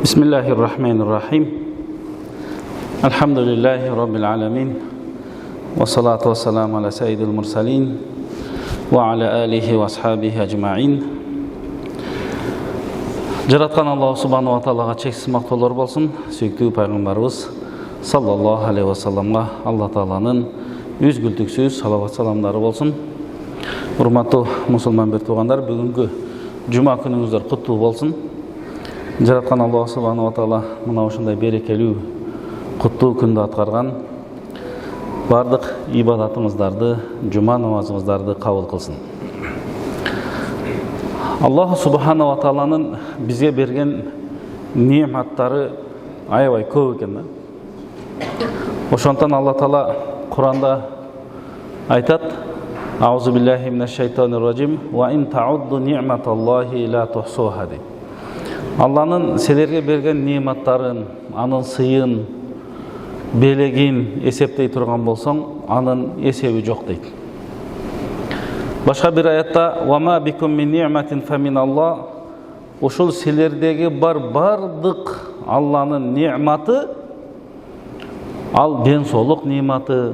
Bismillahirrahmanirrahim. Elhamdülillahi Rabbil alemin. Ve salatu ve selamu ala seyyidil mursalin. Ve ala alihi ve ashabihi ecma'in. Жараткан Аллах Субхану ва Таалага чексиз мактоолор болсун. Сүйүктүү пайгамбарыбыз саллаллаху алейхи ва салламга Аллах Тааланын үзгүлтүксүз салават саламдары болсун. Урматтуу мусулман бир туугандар, бүгүнкү жума күнүңүздөр куттуу болсун. Жараткан Аллах Субхану ва Таала мына ушундай берекелүү куттуу күндү аткарган бардык ибадатыңыздарды, жума намазыңыздарды кабыл кылсын. Аллах Субхану ва Тааланын бизге берген нематтары аябай көп экен. Ошондон Аллах Таала Куранда айтат: Аузу биллахи минаш шайтанир раджим ва ин таудду ниъматаллахи ла тухсуха. Алланын силерге берген нематтарын, анын сыйын, белегин эсептей турган болсоң, анын эсеби жок дейт. Башка бир аятта: "Ва ма бикум мин ниъматин фа миналлах", ушул силердеги бардык Алланын нематы, ал ден соолук нематы,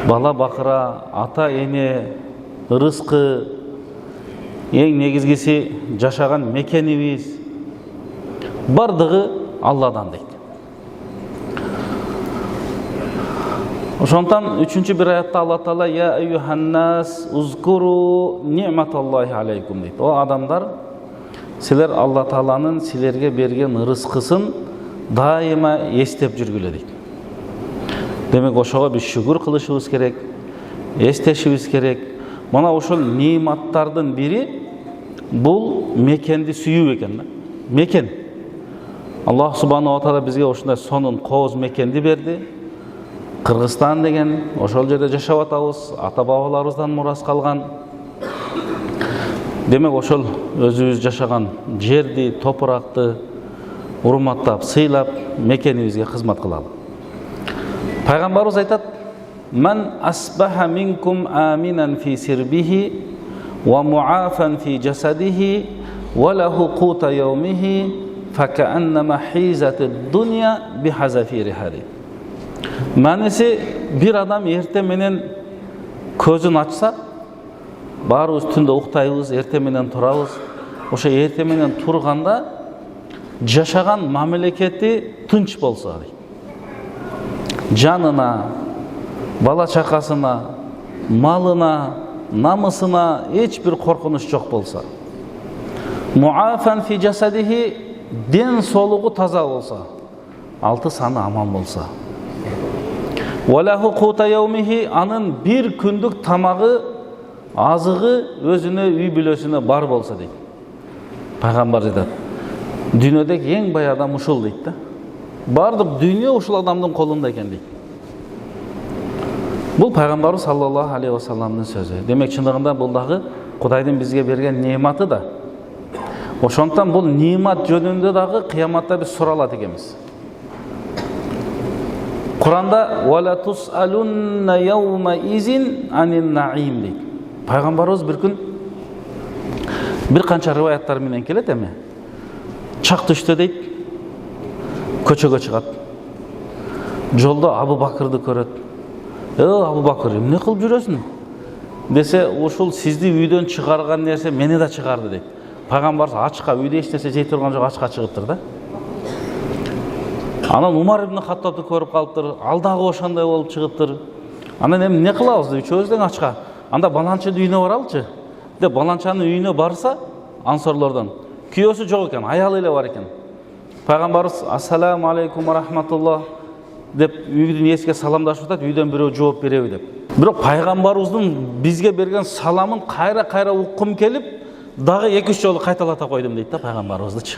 бала бакыра, ата эне, рызкы, эң негизгиси жашаган мекенибиз, бардыгы Алладан дейт. Ошондон 3-чү бир аятта Аллах Таала: "Я айюханнас узкуру ниъматаллахи алейкум" дейт. О адамдар, силер Аллах Тааланын силерге берген рызкысын дайыма эстеп жүргүлө дейт. Демек ошого биз шүгүр кылышыбыз керек, эстешибиз керек. Мына ошол нематтардын бири бул мекенди сүйүү экен. Мекен. Аллах Субхану ва Таала бизге ошондой сонун кооз мекенди берди. Кыргызстан деген, ошол жерде жашап атабыз, ата бабаларыбыздан мурас калган. Демек ошол өзүбүз жашаган жерди, топуракты урматтап, сыйлап, мекенибизге кызмат кылалы. Пайгамбарыбыз айтат: "Ман асбаха минкум аминан фи сирбихи ва муафан фи жасадихи ва лаху кута яумихи факааннама хизатид дунья бихазафирихи." Манеси, бир адам эрте менен көзүн ачса, баарыбыз түндө уктайбыз, эрте менен турабыз. Ошо эрте менен турганда жашаган мамлекети тынч болсо, жанына, бала чакасына, малына, намысына эч бир коркунуч жок болсо, муафан фи жасадихи, ден соолугу таза болсо, алты саны аман болсо, валаху кута яумихи, анын бир күндүк тамагы, азыгы өзүнө, үй бүлөсүнө бар болсо дейт. Пайгамбар айтат: "Дүйнөдөгү эң бай адам ушул" дейт да. Бардык дүйнө ушул адамдын колунда экен дейт. Бул пайгамбарыбыз саллаллаху алейхи ва салламдын сөзү. Демек чындыгында бул дагы Кудайдын бизге берген нематы да. Ошондон бул немат жөнүндө дагы кыяматта биз суралат экенбиз. Куранда "Вала тусалунна яума изин анин наим" дейт. Пайгамбарыбыз бир күн бир канча риваяттар менен келет эми. Чак түштө дейт, көчөгө чыгат. Жолдо Абу Бакырды көрөт. Абу Бакыр, эмне кылып жүрөсүң?" десе, "Ушул сизди үйдөн чыгарган нерсе мени да чыгарды" дейт. Пайгамбар ачка, үйдө эч нерсе жей турган жок, ачка чыгыптыр да. Анан Умар ибн Хаттабды көрүп калыптыр, ал дагы ошондой болуп чыгыптыр. Анан эмне кылабыз деп, үчөөбүз тең ачка. Анда баланчанын үйүнө баралычы деп, баланчанын үйүнө барса, ансорлордон күйөөсү жок экен, аялы эле бар экен. Пайгамбарыбыз "Ассаламу алейкум ва рахматуллах" деп үйдүн эсиге саламдашып атат, үйдөн бирөө жооп береби деп. Бирок пайгамбарыбыздын бизге берген саламын кайра уккум келип, дагы 2-3 жолу кайталата койдум дейт да пайгамбарыбыздычы.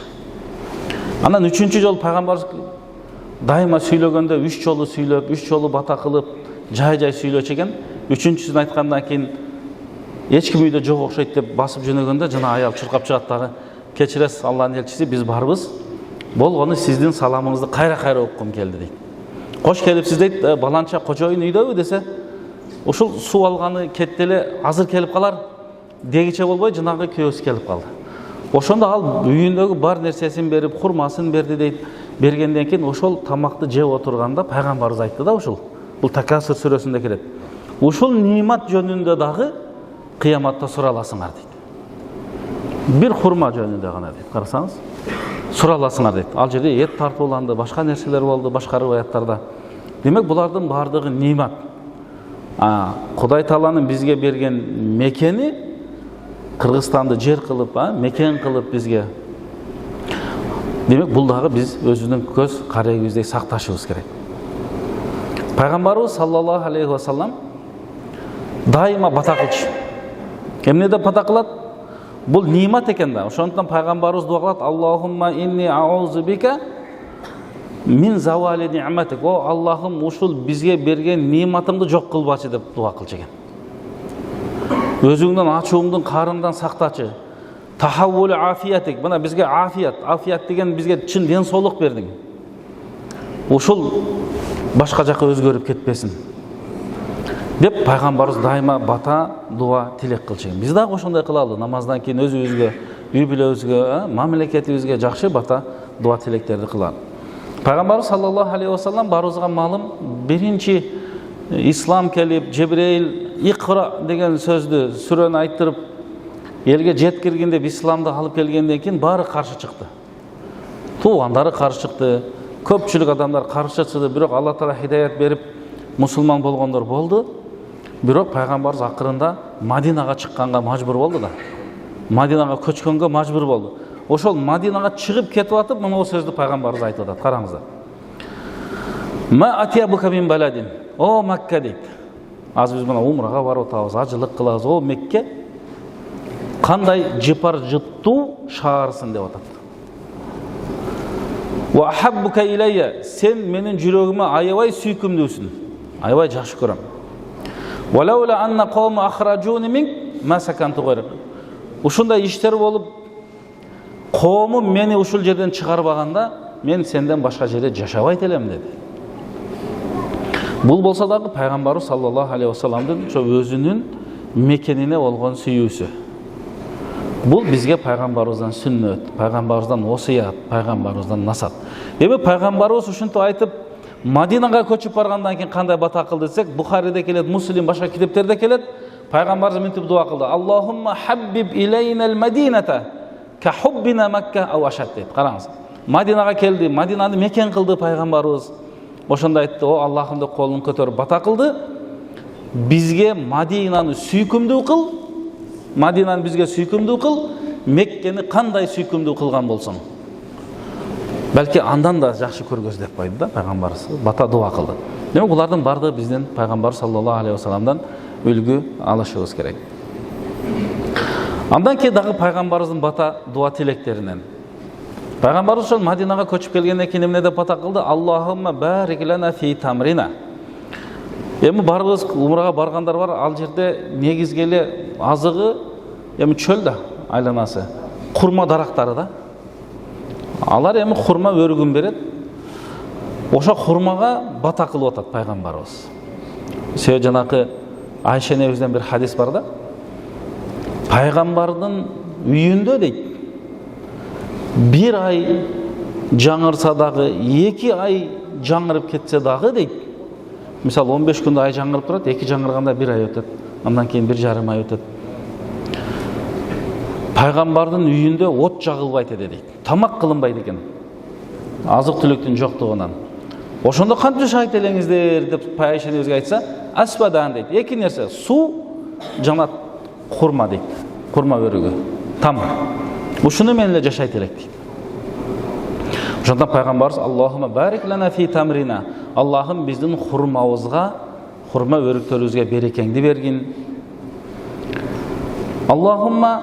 Анан 3-чү жолу пайгамбарыбыз дайыма сүйлөгөндө 3 жолу сүйлөп, 3 жолу бата кылып, жай сүйлөчү экен. 3-чүсүн айткандан кийин эч ким үйдө жок окшойт деп басып жөнөгөндө жана аял чуркап чыгат дагы: "Кечиресиз Алланын элчиси, биз барбыз. Болгону сиздин саламыңызды кайра уккум келди" дейт. "Кош келипсиз" дейт. "Баланча кожоюн үйдөбү" десе, "Ушул суу алганы кетти эле, азыр келип калар" дегиче болбой жанагы күйөөсү келип калды. Ошондо ал үйүндөгү бар нерсесин берип, хурмасын берди дейт. Бергенден кийин ошол тамакты жеп отурганда пайгамбарыбыз айтты да ушул. Бул Такасур сүрөсүндө келет. Ушул нимат жөнүндө дагы кыяматта сураласыңар дейт. Бир хурма жөнүндө гана дейт. Карасаңыз, сураласыңар дейт. Ал жерде эт тартууланды, башка нерселер болду, башка риваяттарда. Демек, булардын бардыгы нимат. Кудай Тааланын бизге берген мекени, Кыргызстанды жер кылып, мекен кылып бизге. Демек, бул дагы биз өзүбүздүн көз карегибиздей сакташыбыз керек. Пайгамбарыбыз саллаллаху алейхи ва саллам дайыма бата кылчу. Эмнеде бата кылат? Бул нимат экен да. Ошондуктан пайгамбарыбыз дуа кылат: Аллахумма инни аузу бика мин завали ни'матик. О Аллахым, ушул бизге берген ниматыңды жок кылбачы деп дуа кылчу экен. Өзүңдүн ачууңдун карындан сактачы. Тахаввул афиятик. Мына бизге афият деген бизге чын ден соолук бердиң. Ушул башка жака өзгөрүп кетпесин деп пайгамбарыбыз дайыма бата, дуа, тилек кылчу. Биз дагы ошондой кылалы. Намаздан кийин өзүбүзгө, үй бүлөбүзгө, мамлекетибизге жакшы бата, дуа, тилектерди кылалы. Пайгамбарыбыз саллаллаху алейхи ва саллам барыбызга маалым, биринчи ислам келип, Жебреил Иқра деген сөздү, сүрөнү айттырып, элге жеткиргенде исламды алып келгенден кийин баары каршы чыкты. Туугандары каршы чыкты, көпчүлүк адамдар каршы чыкты, бирок Алла Таала хидаят берип, мусулман болгондор болду. Бирок пайгамбарыбыз акырында Мадинага чыкканга мажбур болду да. Мадинага көчкөнгө мажбур болду. Ошол Мадинага чыгып кетип атып, мына ошол сөздү пайгамбарыбыз айтып атат. Караңыздар. Ма атиябука мин баладин. О Макка дейт. Азыр биз мына умрага барып атабыз, ажылык кылабыз. О Мекке, кандай жыпар жыттуу шаарсың деп атат. Ва ахаббука илайя. Сен менин жүрөгүмө аябай сүйкүмдүүсүң. Аябай жакшы көрөм. Ва лаула анна қауми ахраджуни мин ма саканту гайрак. Ушундай иштер болуп, коомум мени ушул жерден чыгарбаганда, мен сенден башка жерде жашабайт элем деди. Бул болсо дагы пайгамбарыбыз саллаллаху алейхи ва салламдын өзүнүн мекенине болгон сүйүүсү. Бул бизге пайгамбарыбыздан сүннөт, пайгамбарыбыздан осуят, пайгамбарыбыздан насат. Эми пайгамбарыбыз ушинтип айтып, Мадинага көчүп баргандан кийин кандай бата кылды десек, Бухариде келет, Муслим башка китептерде келет. Пайгамбарыбыз мынтип дуа кылды: Аллахумма хаббиб илейнал мадината ка хуббина Макка ау ашат дейт. Караңыз. Мадинага келди, Мадинаны мекен кылды пайгамбарыбыз. Ошондо айтты: О Аллахым деп колун көтөрүп бата кылды. Бизге Мадинаны сүйкүмдүү кыл. Мадинаны бизге сүйкүмдүү кыл. Меккени кандай сүйкүмдүү кылган болсоң. Балки андан да жакшы көргөз деп койду да пайгамбарыбыз. Бата дуа кылды. Демек булардын бардыгы бизден пайгамбар саллаллаху алейхи ва салламдан үлгү алышыбыз керек. Андан кийин дагы пайгамбарыбыздын бата дуа тилектеринен. Пайгамбарыбыз ошол Мадинага көчүп келгенден кийин эмне деп бата кылды? Аллахумма барик лана фи тамрина. Эми барыбыз умрага баргандар бар, ал жерде негизги эле азыгы эми чөл да айланасы, курма дарактары да. Алар эми хурма өрүгүн берет. Ошо хурмага бата кылып атат пайгамбарыбыз. Себеби жанакы Айша энебизден бир хадис бар да. Пайгамбардын үйүндө дейт, бир ай жаңырса дагы, 2 ай жаңырып кетсе дагы дейт. Мисалы 15 күндө ай жаңырып турат, 2 жаңырганда 1 ай өтөт. Андан кийин 1,5 ай өтөт. Пайгамбардын үйүндө от жагылбайт эди дейт. Тамак кылынбайт экен. Азык түлүктүн жоктугунан. Ошондо кантип жашайт элеңиздер деп Айша энебизге айтса, асбадан дейт. 2 нерсе: суу жана хурма дейт. Хурма өрүгү, тамак. Ушуну менен эле жашайт элек дейт. Ошондон пайгамбарыбыз: Аллахумма барик лана фи тамрина. Аллахым биздин хурмабызга, хурма өрүктөрүбүзгө берекеңди бергин. Аллахумма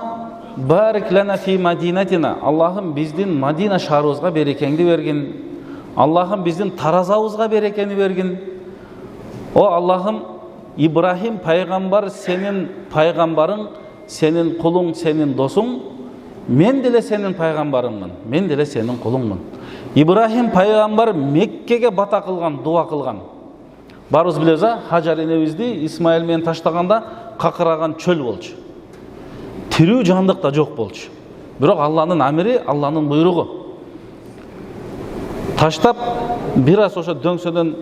барик лана фи мадинатина. Аллахым биздин Мадина шаарыбызга берекеңди бергин. Аллахым биздин таразабызга берекени бергин. О Аллахым, Ибрахим пайгамбар сенин пайгамбарың, сенин кулуң, сенин досуң. Мен деле сенин пайгамбарыңмын, мен деле сенин кулуңмун. Ибрахим пайгамбар Меккеге бата кылган, дуа кылган. Барыбыз билебиз, Хажар энебизди Исмаил менен таштаганда какыраган чөл болчу. Тирүү жандык да жок болчу. Бирок Алланын амири, Алланын буйругу. Таштап, бир аз ошо дөңсөдөн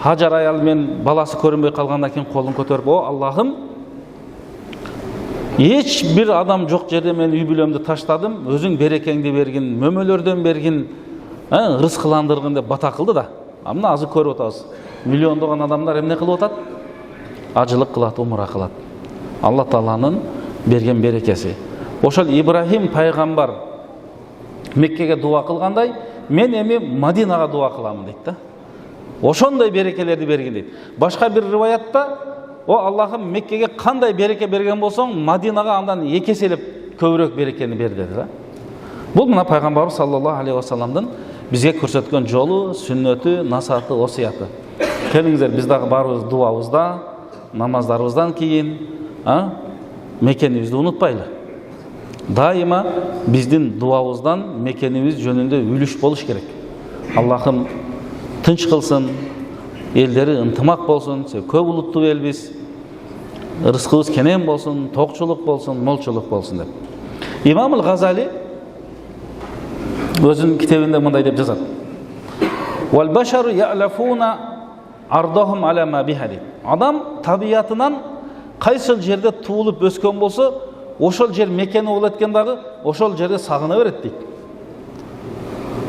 Хажар аял мен баласы көрүнбөй калгандан кийин колун көтөрүп, "О Аллахым, эч бир адам жок жерде мен үй бүлөмдү таштадым, өзүң берекеңди бергин, мөмөлөрдөн бергин, рызкыландыргын" деп бата кылды да. Мына азыр көрүп атабыз. Миллиондогон адамдар эмне кылып атат? Ажылык кылат, умра кылат. Алла Тааланын берген берекеси. Ошол Ибрахим пайгамбар Меккеге дуа кылгандай, мен эми Мадинага дуа кыламын дейт да. Ошондой берекелерди бергин дейт. Башка бир риваятта, "О Аллахым, Меккеге кандай береке берген болсоң, Мадинага андан 2 эселеп көбүрөөк берекени бер" деди да. Бул мына пайгамбарыбыз саллаллаху алейхи ва салламдын бизге көрсөткөн жолу, сүннөтү, насааты, осуяты. Келиңиздер, биз дагы барыбыз дуабызда, намаздарыбыздан кийин мекенибизди унутпайлы. Дайыма биздин дуабыздан мекенибиз жөнүндө үлүш болуш керек. Аллахым тынч кылсын, элдери ынтымак болсун, көп улуттуу элбиз, рызкыбыз кенен болсун, токчулук болсун, молчулук болсун деп. Имам Газали өзүнүн китебинде мындай деп жазат. "Вал башару я'лафуна ардахум ала ма биха" дейт. Адам табиятынан кайсыл жерде туулуп өскөн болсо, ошол жер мекени болот экен дагы, ошол жерде сагына берет дейт.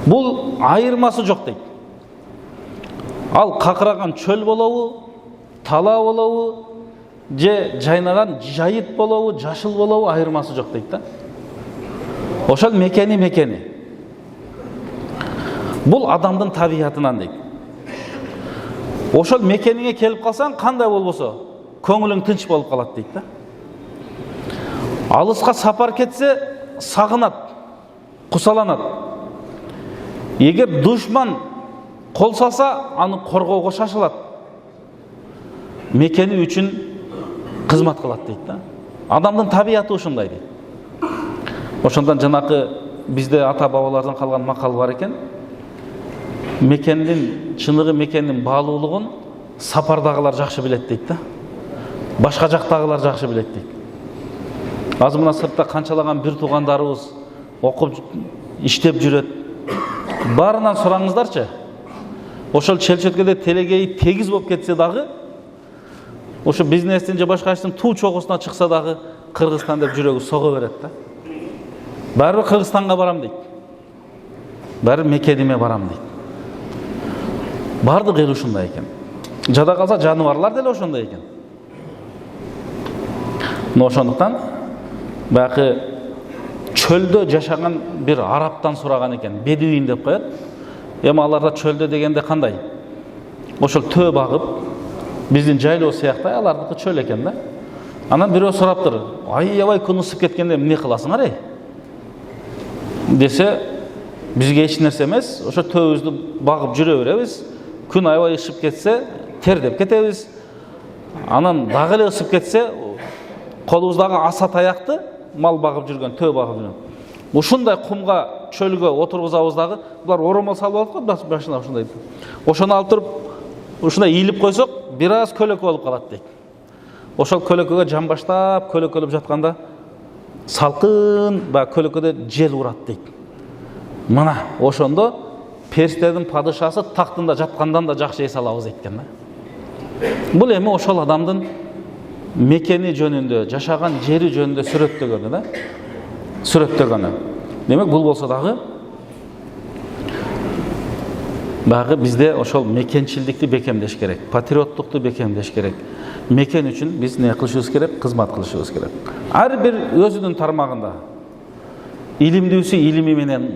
Бул айырмасы жок дейт. Ал какыраган чөл болобу, тала болобу, же жайнаган жайыт болобу, жашыл болобу, айырмасы жок дейт да. Ошол мекени. Бул адамдын табиятынан дейт. Ошол мекениңе келип калсаң, кандай болбосо, көңүлүң тынч болуп калат дейт да. Алыска сапар кетсе, сагынат, кусаланат. Эгер душман кол салса, аны коргоого шашылат. Мекени үчүн кызмат кылат дейт да. Адамдын табияты ушундай дейт. Ошондон жанакы бизде ата бабалардан калган макал бар экен. Мекендин чыныгы, мекендин баалуулугун сапардагылар жакшы билет дейт да. Башка жактагылар жакшы билет дейт. Азыр мына сыртта канчалаган бир туугандарыбыз окуп, иштеп жүрөт. Баарынан сураңыздарчы. Ошол Чел-Чөткөдө телегей тегиз болуп кетсе дагы, ошо бизнестин же башка иштин туу чогусуна чыкса дагы, Кыргызстан деп жүрөгү сого берет да. Баары Кыргызстанга барам дейт. Баары мекениме барам дейт. Бардык эл ушундай экен. Жада калса жаныбарлар деле ошондой экен. Ошондуктан баягы чөлдө жашаган бир араптан сураган экен, бедуин деп коет. Эми аларда чөлдө дегенде кандай? Ошол төө багып, биздин жайлоо сыяктуу, алардыкы чөл экен да. Анан бирөө сураптыр. Аябай күн ысып кеткенде эмне кыласыңар эй? Десе, бизге эч нерсе эмес, ошо төөбүздү багып жүрө беребиз. Күн аябай ысып кетсе, тердеп кетебиз. Анан дагы эле ысып кетсе, колубуздагы аса таякты мал багып жүргөн, төө багып жүргөн. Ушундай кумга, чөлгө отургузабыз дагы, булар оромол салып алат го, башына ушундай. Ошону алып туруп, ушундай ийилип койсок, бир аз көлөкө болуп калат дейт. Ошол көлөкөгө жан баштап, көлөкөлөп жатканда салкын ба көлөкөдө жел урат дейт. Мына ошондо периштердин падышасы тактында жаткандан да жакшы эс алабыз экен да. Бул эми ошол адамдын мекени жөнүндө, жашаган жери жөнүндө сүрөттөгөнү да. Сүрөттөгөнү. Демек бул болсо дагы багы бизде ошол мекенчилдикти бекемдеш керек, патриоттукту бекемдеш керек. Мекен үчүн биз не кылышыбыз керек? Кызмат кылышыбыз керек. Ар бир өзүнүн тармагында илимдүүсү илими менен,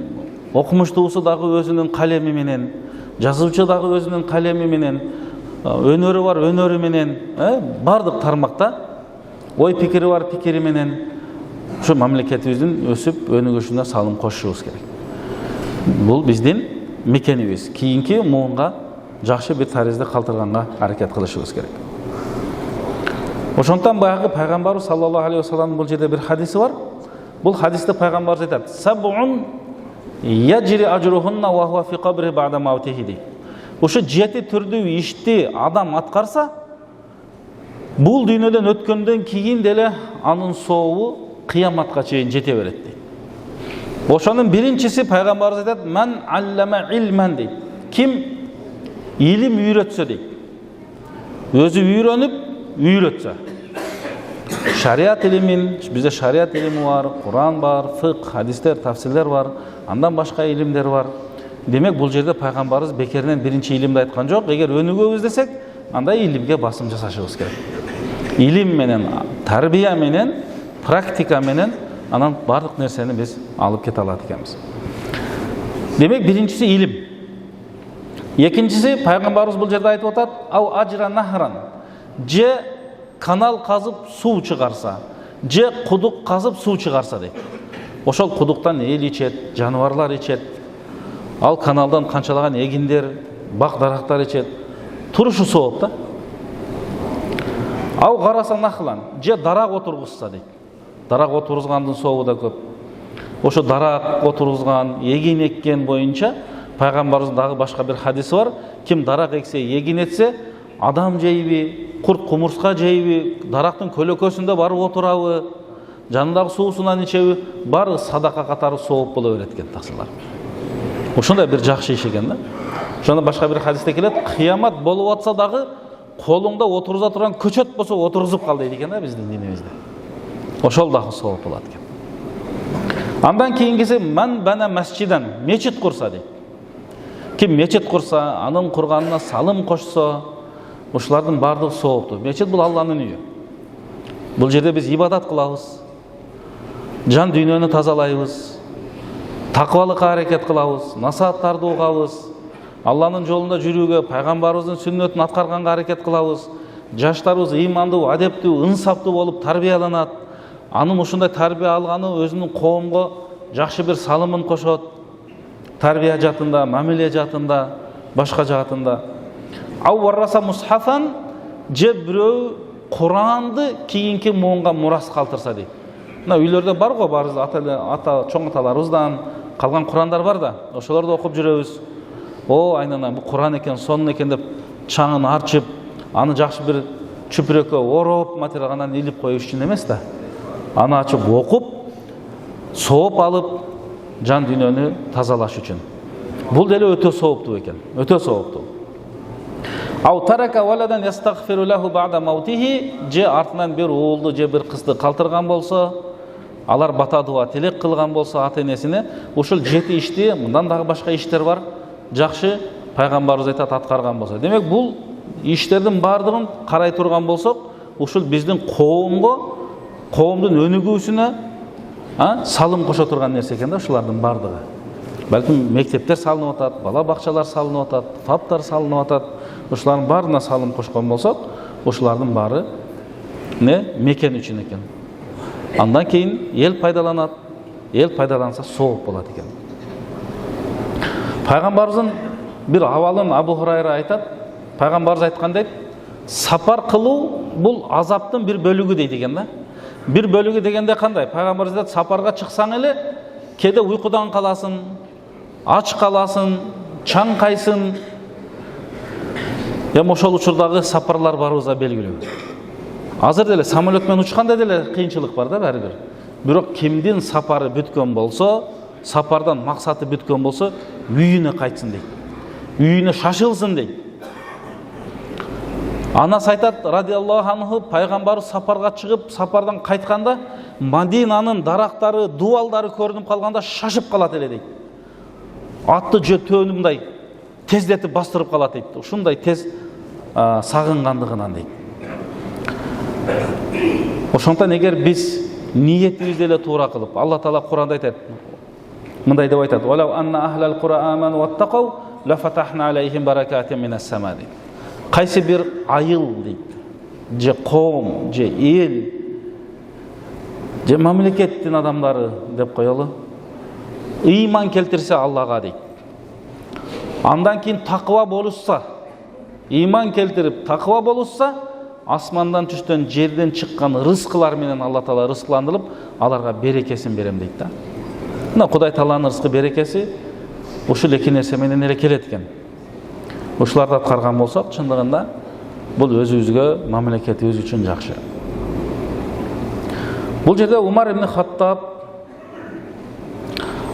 окумуштуусу дагы өзүнүн калеми менен, жазуучу дагы өзүнүн калеми менен, өнөрү бар өнөрү менен, бардык тармакта ой пикири бар пикири менен ушу мамлекетибиздин өсүп өнүгүшүнө салым кошушубуз керек. Бул биздин мекенибиз. Кийинки муунга жакшы бир таризди калтырганга аракет кылышыбыз керек. Ошондон баягы пайгамбарыбыз саллаллаху алейхи ва салламдын бул жерде бир хадиси бар. Бул хадисте пайгамбарыбыз айтат: "Сабун яджри ажрухунна ва хува фи кабри ба'да маутихи" дейт. Ошо 7 түрдүү ишти адам аткарса, бул дүйнөдөн өткөндөн кийин деле анын сообу кыяматка чейин жете берет дейт. Ошонун биринчиси пайгамбарыбыз айтат: "Ман аллама илман" дейт. Ким илим үйрөтсө дейт. Өзү үйрөнүп, үйрөтсө. Шариат илимин, бизде шариат илими бар, Куран бар, фикх, хадистер, тафсирлер бар, андан башка илимдер бар. Демек, бул жерде пайгамбарыбыз бекеринен биринчи илимди айткан жок. Эгер өнүгөбүз десек, анда илимге басым жасашыбыз керек. Илим менен, тарбия менен, практика менен анан бардык нерсени биз алып кете алат экенбиз. Демек, биринчиси илим. Экинчиси пайгамбарыбыз бул жерде айтып атат: "Ау ажра нахран", же канал казып суу чыгарса, же кудук казып суу чыгарса дейт. Ошол кудуктан эл ичет, жаныбарлар ичет. Ал каналдан канчалаган эгиндер, бак дарактар ичет. Турушу сооп да. Ау гараса нахлан, же дарак отургузса дейт. Дарак отургузгандын сообу да көп. Ошо дарак отургузган, эгин эккен боюнча пайгамбарыбыздын дагы башка бир хадиси бар: ким дарак эксе, эгин этсе, адам жейби, курт кумурска жейби, дарактын көлөкөсүндө барып отурабы, жанындагы суусунан ичеби, баары садака катары сооп боло берет экен таксылар. Ошондой бир жакшы иш экен да. Ошондо башка бир хадисте келет: кыямат болуп атса дагы колуңда отуруза турган көчөт болсо отургузуп кал дейт экен да биздин динибизде. Ошол дагы сооп болот экен. Андан кийинкиси ман бана масжидан, мечит курса дейт. Ким мечит курса, анын курганына салым кошсо, ушулардын бардыгы соопту. Мечит бул Алланын үйү. Бул жерде биз ибадат кылабыз, жан дүйнөнү тазалайбыз, таквалыкка аракет кылабыз, насааттарды угабыз, Алланын жолунда жүрүүгө, пайгамбарыбыздын сүннөтүн аткарганга аракет кылабыз. Жаштарыбыз ыймандуу, адептүү, ынсаптуу болуп тарбияланат. Анын ушундай тарбия алганы өзүнүн коомго жакшы бир салымын кошот. Тарбия жатында, мамиле жатында, башка жаатында. Ау варраса мусхафан, же бирөө Куранды кийинки муунга мурас калтырса дейт. Мына үйлөрдө бар го, барыбыз ата чоң аталарыбыздан калган Курандар бар да, ошолорду окуп жүрөбүз. О, айнана бул Куран экен, сонун экен деп чаңын арчып, аны жакшы бир чүпүрөккө ороп, материалдан илип коюш үчүн эмес да. Аны ачып окуп, сооп алып, жан дүйнөнү тазалаш үчүн. Бул деле өтө сооптуу экен, өтө сооптуу. Ау тарака валадан ястагфиру лаху ба'да маутихи, же артынан бир уулду же бир кызды калтырган болсо, алар бата дуа тилек кылган болсо ата-энесине, ушул 7 ишти, мындан дагы башка иштер бар, жакшы пайгамбарыбыз айтат аткарган болсо. Демек бул иштердин бардыгын карай турган болсок, ушул биздин коомдун өнүгүүсүнө салым кошо турган нерсе экен да ушулардын бардыгы. Балким мектептер салынып атат, бала бакчалар салынып атат, фаптар салынып атат. Ушулардын баарына салым кошкон болсок, ушулардын баары мекен үчүн экен. Андан кийин эл пайдаланат, эл пайдаланса сооп болот экен. Пайгамбарыбыздын бир абалын Абу Хурайра айтат. Пайгамбарыбыз айткандай, сапар кылуу бул азаптын бир бөлүгү дейт экен да. Бир бөлүгү дегенде кандай? Пайгамбарыбыз айтат, сапарга чыксаң эле кээде уйкудан каласың, ач каласың, чаңкайсың. Эми ошол учурдагы сапарлар барыбызга белгилүү. Азыр деле самолет менен учканда деле кыйынчылык бар да баары бир. Бирок кимдин сапары бүткөн болсо, сапардан максаты бүткөн болсо, үйүнө кайтсын дейт. Үйүнө шашылсын дейт. Анасы айтат радиаллаху анху, пайгамбар сапарга чыгып, сапардан кайтканда Мадинанын дарактары, дуалдары көрүнүп калганда шашып калат эле дейт. Атты жөтөнү мындай тездетип бастырып калат дейт. Ушундай тез сагынгандыгынан дейт. Ошондон эгер биз ниетибизди эле туура кылып, Алла Таала Куранда айтат, мындай деп айтат: "Валау анна ахлал Кур'ан аману ваттақау ла фатахна алейхим баракатин минас сама" дейт. Кайсы бир айыл дейт, же коом, же эл, же мамлекеттин адамдары деп коелу, ыйман келтирсе Аллага дейт. Андан кийин таква болушса, ыйман келтирип таква болушса, асмандан түштөн, жерден чыккан рызкылар менен Алла Таала рызкыландырып, аларга берекесин берем дейт да. Мына Кудай Тааланын рызкы берекеси ушул эки нерсе менен эле келет экен. Ушуларды аткарган болсок, чындыгында бул өзүбүзгө, мамлекетибиз үчүн жакшы. Бул жерде Умар ибн Хаттаб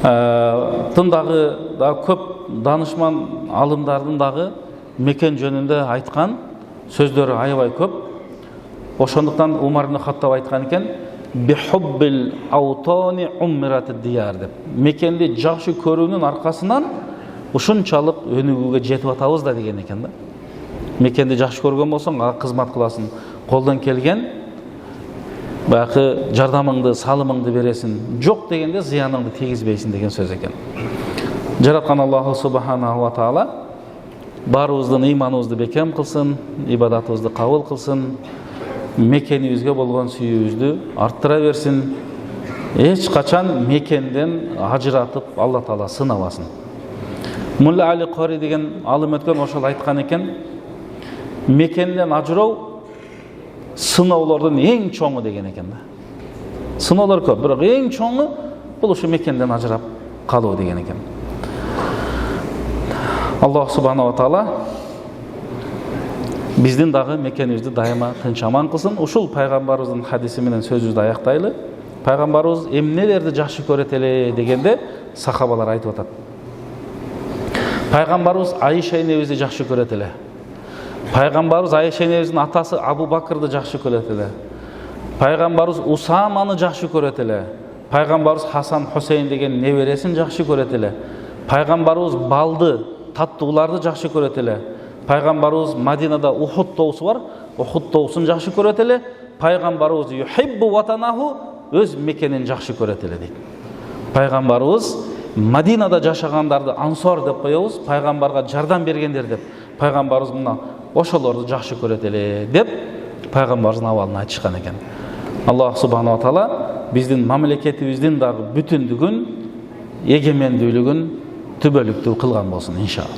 Тындагы да көп данышман алымдардын дагы мекен жөнүндө айткан сөздөрү аябай көп. Ошондуктан Умар ибн Хаттаб айткан экен: "Бихуббил аутани уммиратид дияр" деп. Мекенди жакшы көрүүнүн аркасынан ушунчалык өнүгүүгө жетип атабыз да деген экен да. Мекенди жакшы көргөн болсоң, ага кызмат кыласың, колдон келген баягы жардамыңды, салымыңды бересиң. Жок дегенде зыяныңды тийгизбейсиң деген сөз экен. Жараткан Аллаху субханаху ва таала баарыбыздын ыйманыбызды бекем кылсын, ибадатыбызды кабыл кылсын, мекенибизге болгон сүйүүбүздү арттыра берсин. Эч качан мекенден ажыратып Алла таала сынабасын. Мулла Али Кори деген алым өткөн ошол айткан экен: мекенден ажыроо сыноолордун эң чоңу деген экен да. Сыноолор көп, бирок эң чоңу бул ушу мекенден ажырап калуу деген экен. Аллах субханаху ва таала биздин дагы мекенибизди дайыма тынч аман кылсын. Ушул пайгамбарыбыздын хадиси менен сөзүбүздү аяктайлы. Пайгамбарыбыз эмнелерди жакшы көрөт эле дегенде сахабалар айтып атат. Пайгамбарыбыз Айша энебизди жакшы көрөт эле. Пайгамбарыбыз Айша энебиздин атасы Абу Бакырды жакшы көрөт эле. Пайгамбарыбыз Усаманы жакшы көрөт эле. Пайгамбарыбыз Хасан Хусейн деген небересин жакшы көрөт эле. Пайгамбарыбыз балды, таттууларды жакшы көрөт эле. Пайгамбарыбыз Мадинада Ухуд тоосу бар, Ухуд тоосун жакшы көрөт эле. Пайгамбарыбыз юхиббу ватанаху, өз мекенин жакшы көрөт эле дейт. Пайгамбарыбыз Мадинада жашагандарды ансор деп коебуз, пайгамбарга жардам бергендер деп. Пайгамбарыбыз мына ошолорду жакшы көрөт эле деп пайгамбарыбыздын абалын айтышкан экен. Аллах субханаху ва таала биздин мамлекетибиздин дагы бүтүндүгүн, эгемендүүлүгүн түбөлүктүү кылган болсун иншалла.